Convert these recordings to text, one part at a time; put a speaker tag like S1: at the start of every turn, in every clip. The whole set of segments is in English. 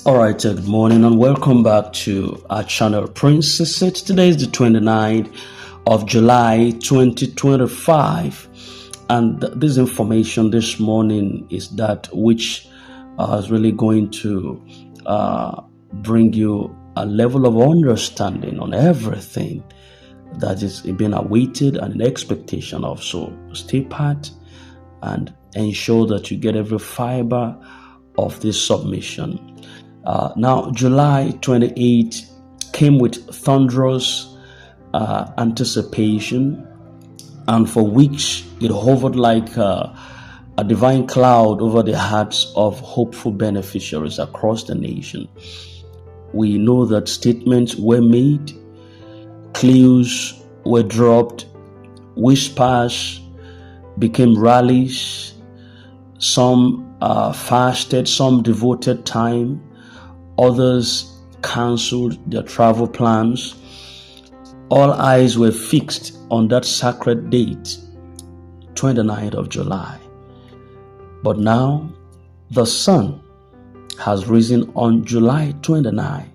S1: All right, good morning and welcome back to our channel Princess It. Today is the 29th of July 2025, and this information this morning is that which is really going to bring you a level of understanding on everything that is being awaited and in expectation of. So stay pat and ensure that you get every fiber of this submission. Now, July 28 came with thunderous anticipation, and for weeks it hovered like a divine cloud over the hearts of hopeful beneficiaries across the nation. We know that statements were made, clues were dropped, whispers became rallies, some fasted, some devoted time, others cancelled their travel plans. All eyes were fixed on that sacred date, 29th of July. But now, the sun has risen on July 29.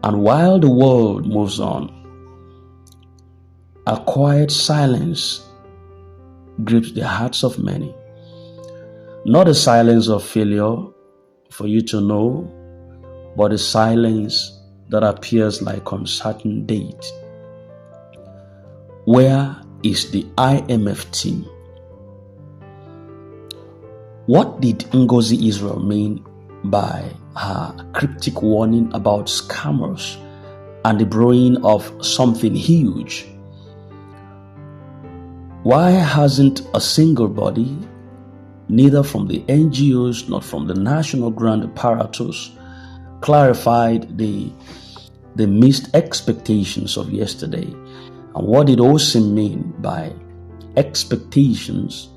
S1: And while the world moves on, a quiet silence grips the hearts of many. Not a silence of failure for you to know, but a silence that appears like uncertain date. Where is the IMF team? What did Ngozi Israel mean by her cryptic warning about scammers and the brewing of something huge? Why hasn't a single body, neither from the NGOs nor from the national grand apparatus, clarified the missed expectations of yesterday? And what did Osim mean by expectations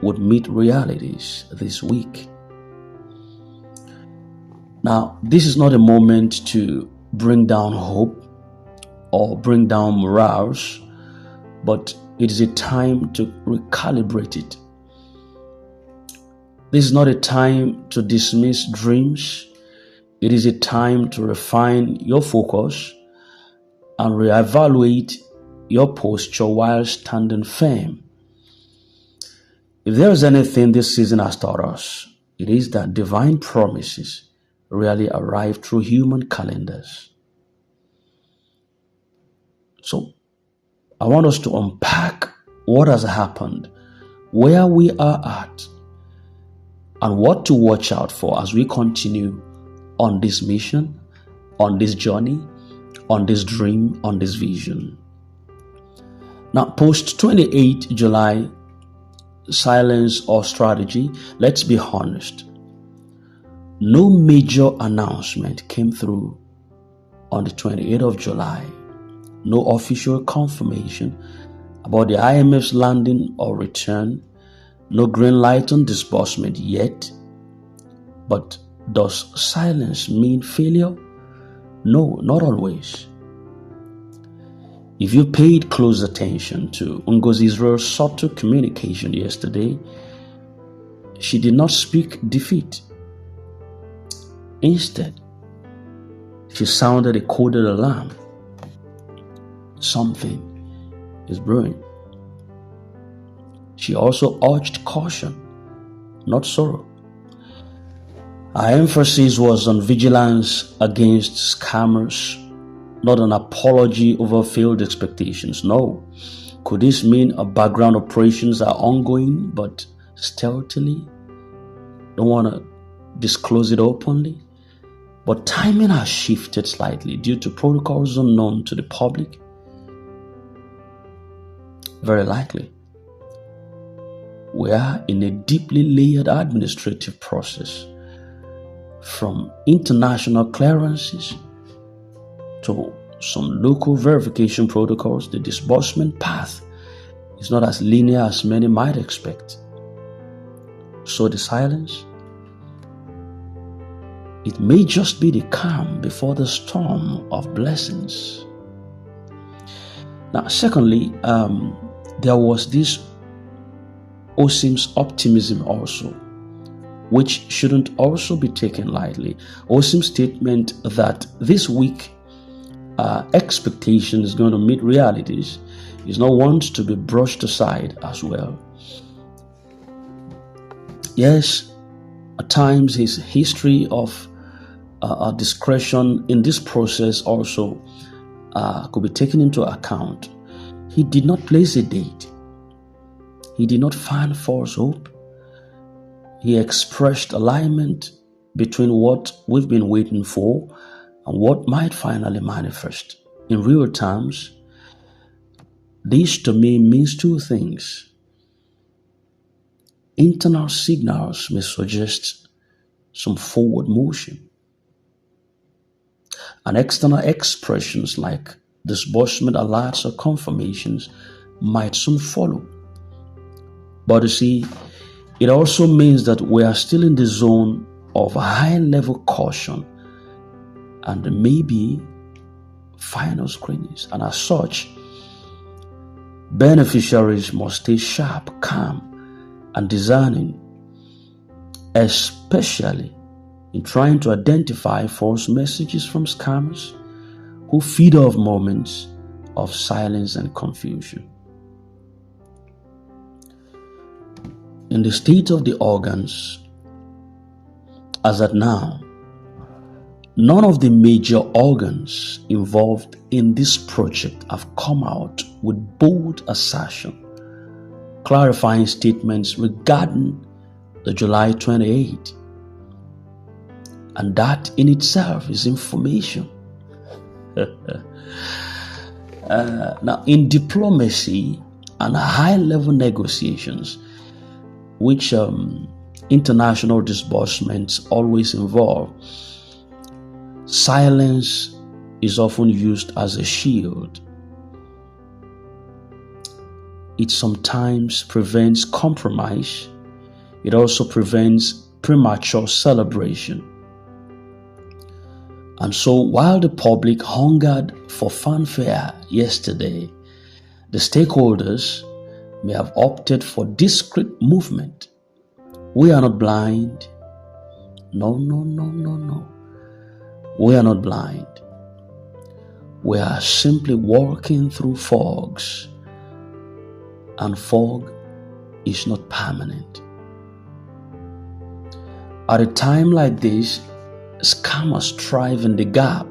S1: would meet realities this week? Now, this is not a moment to bring down hope or bring down morals, but it is a time to recalibrate it. This is not a time to dismiss dreams. It is a time to refine your focus and reevaluate your posture while standing firm. If there is anything this season has taught us, it is that divine promises rarely arrive through human calendars. So, I want us to unpack what has happened, where we are at, and what to watch out for as we continue on this mission, on this journey, on this dream, on this vision. Now, post 28 July, silence or strategy, let's be honest. No major announcement came through on the 28th of July. No official confirmation about the IMF's landing or return. No green light on disbursement yet. But does silence mean failure? No, not always. If you paid close attention to Ngozi Israel's subtle communication yesterday, she did not speak defeat. Instead, she sounded a coded alarm. Something is brewing. She also urged caution, not sorrow. Her emphasis was on vigilance against scammers, not an apology over failed expectations. No. Could this mean background operations are ongoing but stealthily? Don't want to disclose it openly. But timing has shifted slightly due to protocols unknown to the public. Very likely. We are in a deeply layered administrative process, from international clearances to some local verification protocols. The disbursement path is not as linear as many might expect. So the silence, it may just be the calm before the storm of blessings. Now, secondly, there was this Osim's optimism also. which shouldn't also be taken lightly. Osim's statement that this week expectation is going to meet realities is not one to be brushed aside as well. Yes, at times his history of discretion in this process also could be taken into account. He did not place a date. He did not fan false hope. He expressed alignment between what we've been waiting for and what might finally manifest. In real terms, this to me means two things. Internal signals may suggest some forward motion, and external expressions like disbursement alerts or confirmations might soon follow. But you see, it also means that we are still in the zone of high-level caution and maybe final screenings. And as such, beneficiaries must stay sharp, calm, and discerning, especially in trying to identify false messages from scammers who feed off moments of silence and confusion. In the state of the organs, as at now, none of the major organs involved in this project have come out with bold assertion, clarifying statements regarding the July 28. And that in itself is information. Now, in diplomacy and high-level negotiations, which international disbursements always involve, silence is often used as a shield. It sometimes prevents compromise. It also prevents premature celebration. And so while the public hungered for fanfare yesterday, the stakeholders may have opted for discreet movement. We are not blind. No. We are not blind. We are simply walking through fogs, and fog is not permanent. At a time like this, scammers thrive in the gap.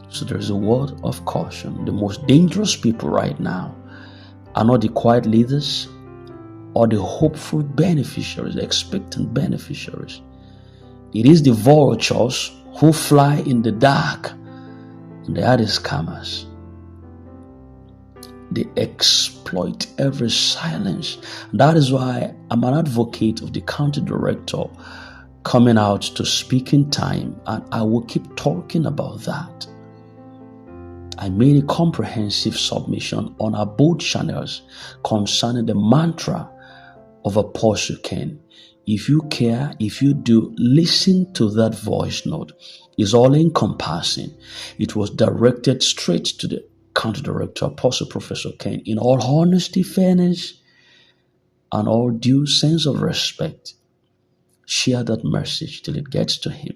S1: So there's a word of caution. The most dangerous people right now are not the quiet leaders or the hopeful beneficiaries, the expectant beneficiaries. It is the vultures who fly in the dark, and they are the scammers. They exploit every silence. That is why I'm an advocate of the county director coming out to speak in time, and I will keep talking about that. I made a comprehensive submission on our both channels concerning the mantra of Apostle Ken. If you care, if you do, listen to that voice note. It's all encompassing. It was directed straight to the county director, Apostle Professor Ken. In all honesty, fairness, and all due sense of respect, share that message till it gets to him.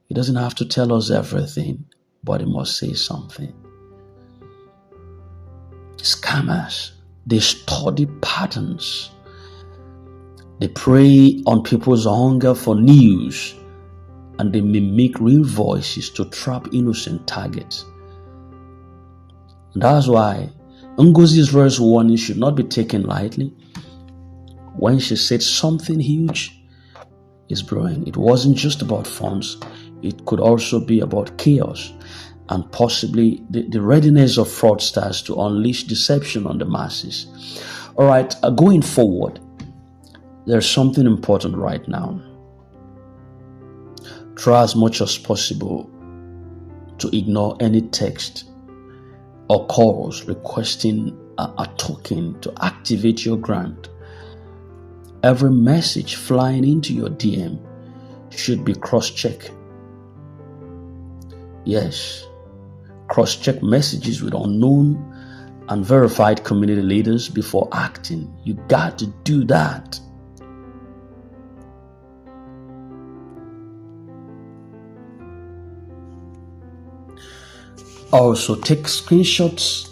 S1: He doesn't have to tell us everything, but he must say something. Scammers, they study patterns. They prey on people's hunger for news, and they mimic real voices to trap innocent targets. And that's why Ngozi's first warning should not be taken lightly. When she said something huge is brewing, it wasn't just about funds. It could also be about chaos and possibly the readiness of fraudsters to unleash deception on the masses. All right, going forward, there's something important right now. Try as much as possible to ignore any text or calls requesting a token to activate your grant. Every message flying into your DM should be cross-checked. Yes, cross-check messages with unknown and verified community leaders before acting. You got to do that. Also, take screenshots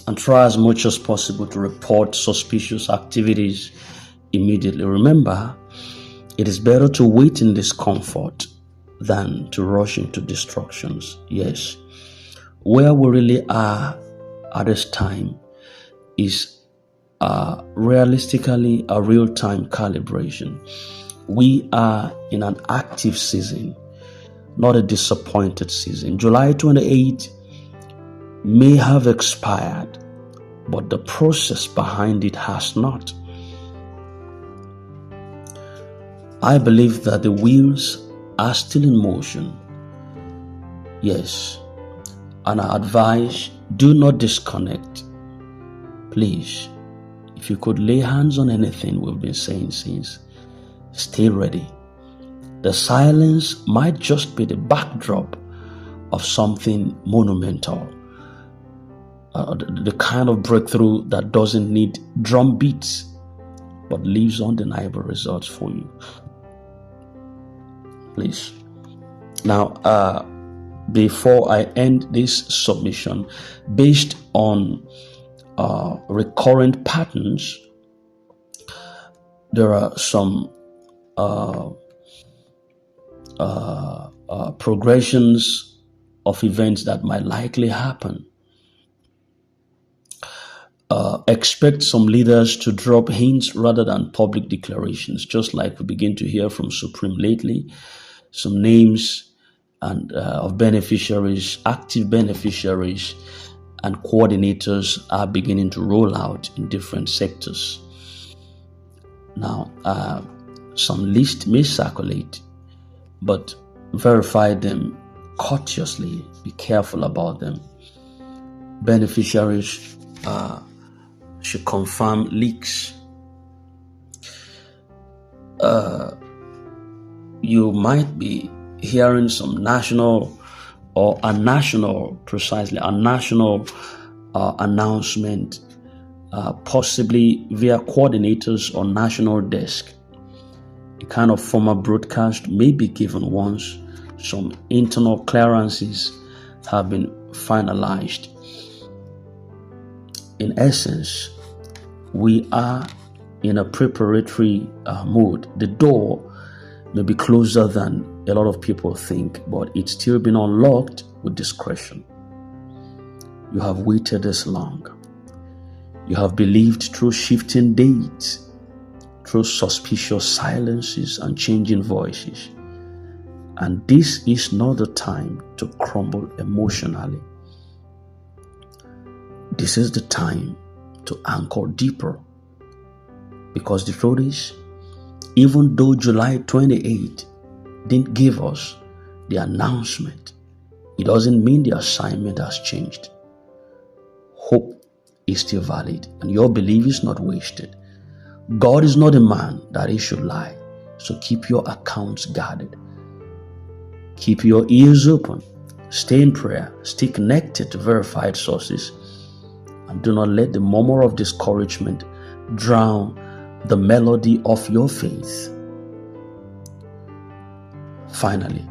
S1: and try as much as possible to report suspicious activities immediately. Remember, it is better to wait in discomfort than to rush into destructions. Yes, where we really are at this time is realistically a real-time calibration. We are in an active season, not a disappointed season. July 28 may have expired, but the process behind it has not. I believe that the wheels are still in motion. Yes, and I advise, do not disconnect. Please, if you could lay hands on anything we've been saying since, stay ready. The silence might just be the backdrop of something monumental. The kind of breakthrough that doesn't need drum beats, but leaves undeniable results for you. Please. Now, before I end this submission, based on recurrent patterns, there are some progressions of events that might likely happen. Expect some leaders to drop hints rather than public declarations, just like we begin to hear from Supreme lately. Some names and of beneficiaries, active beneficiaries, and coordinators are beginning to roll out in different sectors. Now, some lists may circulate, but verify them cautiously. Be careful about them. Beneficiaries should confirm leaks. You might be hearing some national announcement, possibly via coordinators or national desk. A kind of formal broadcast may be given once some internal clearances have been finalized. In essence, we are in a preparatory mode. The door may be closer than a lot of people think, but it's still been unlocked with discretion. You have waited this long. You have believed through shifting dates, through suspicious silences and changing voices. And this is not the time to crumble emotionally. This is the time to anchor deeper. Because the truth is, even though July 28 didn't give us the announcement, it doesn't mean the assignment has changed. Hope is still valid, and your belief is not wasted. God is not a man that he should lie, so keep your accounts guarded. Keep your ears open, stay in prayer, stay connected to verified sources, and do not let the murmur of discouragement drown the melody of your faith. Finally,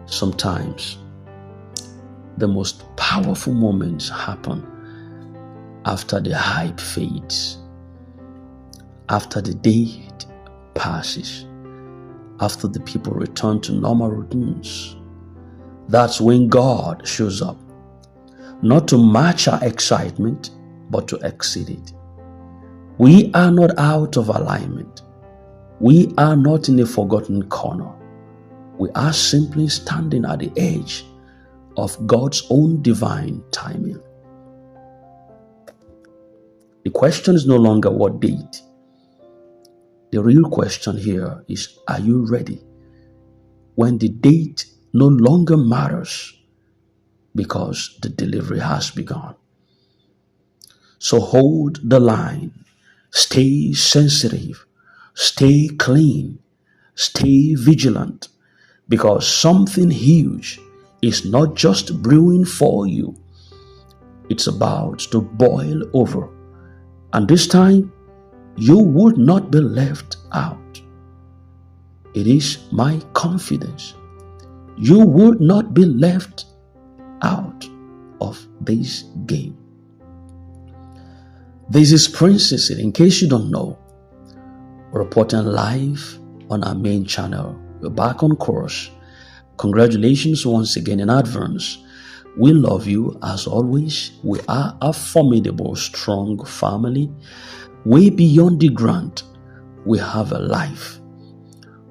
S1: sometimes the most powerful moments happen after the hype fades, after the day passes, after the people return to normal routines. That's when God shows up, not to match our excitement, but to exceed it. We are not out of alignment. We are not in a forgotten corner. We are simply standing at the edge of God's own divine timing. The question is no longer what date. The real question here is, are you ready? When the date no longer matters because the delivery has begun. So hold the line. Stay sensitive, stay clean, stay vigilant, because something huge is not just brewing for you, it's about to boil over. And this time, you would not be left out. It is my confidence. You would not be left out. of this game. This is Princess. In case you don't know, reporting live on our main channel. We're back on course. Congratulations once again in advance. We love you as always. We are a formidable, strong family. Way beyond the grant, we have a life.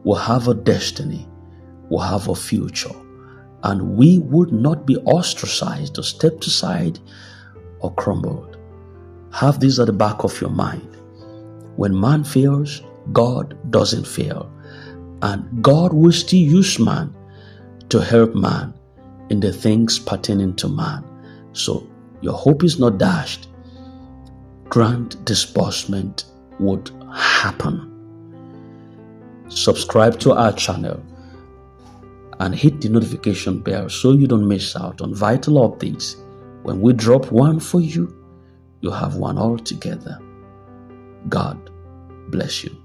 S1: We have a destiny. We have a future. And we would not be ostracized or stepped aside or crumbled. Have this at the back of your mind. When man fails, God doesn't fail. And God will still use man to help man in the things pertaining to man. So your hope is not dashed. Grant disbursement would happen. Subscribe to our channel and hit the notification bell so you don't miss out on vital updates. When we drop one for you, you have one altogether. God bless you.